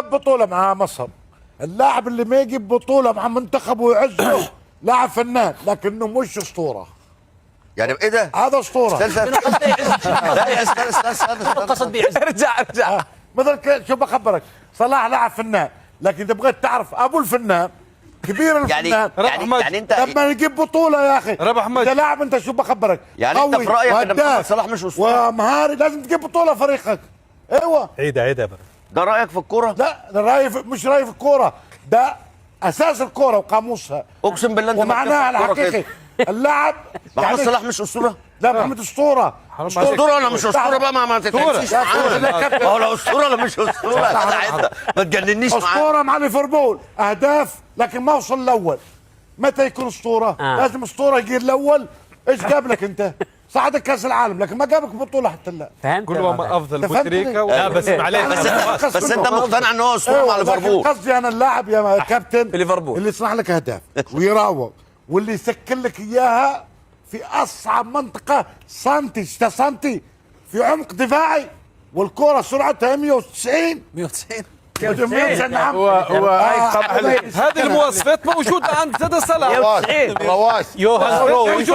جاب بطوله مع مصر. اللاعب اللي ما يجيب بطوله مع منتخبه ويعزه لاعب فنان لكنه مش اسطوره. يعني ايه ده؟ هذا اسطوره. لا استنى قصد بيعز. ارجع مثل شو بخبرك، صلاح لاعب فنان، لكن اذا بغيت تعرف ابو الفنان كبير الفنان يعني انت لما يجيب بطوله يا اخي ربح مجد. انت لاعب، انت شو بخبرك يعني انت في رايك ان محمد صلاح مش اسطوره ومهاري لازم تجيب بطوله فريقك. ايوه عيدها يا برا. ده رايك في الكوره؟ لا ده راي مش راي في الكوره، ده اساس الكوره وقاموسها اقسم بالله انت ومعناها الحقيقي. اللاعب محمد صلاح مش اسطوره؟ لا محمد اسطوره. اسطوره ولا مش اسطوره بقى؟ ما تتنسيش معانا. هو لا اسطوره ولا مش اسطوره؟ ما تجننيش معانا. اسطوره مع ليفربول اهداف لكن ما وصل الاول. متى يكون اسطوره؟ لازم اسطوره يجي الاول. ايش جاب لك انت؟ صعدك كاس العالم لكن ما جابك بطوله حتى لا. فهمت كلهم افضل بوتريكا لا بس معلش بس انت مقتنع ان هو اسطوره مع ليفربول؟ قصدي انا اللاعب يا كابتن في ليفربول اللي يصنع لك اهداف ويراوغ واللي يسكن لك اياها في اصعب منطقه سنتي في عمق دفاعي والكره سرعتها 190 190 نعم. هذه المواصفات موجوده عند سيد صلاح. رواس يوهان كرويف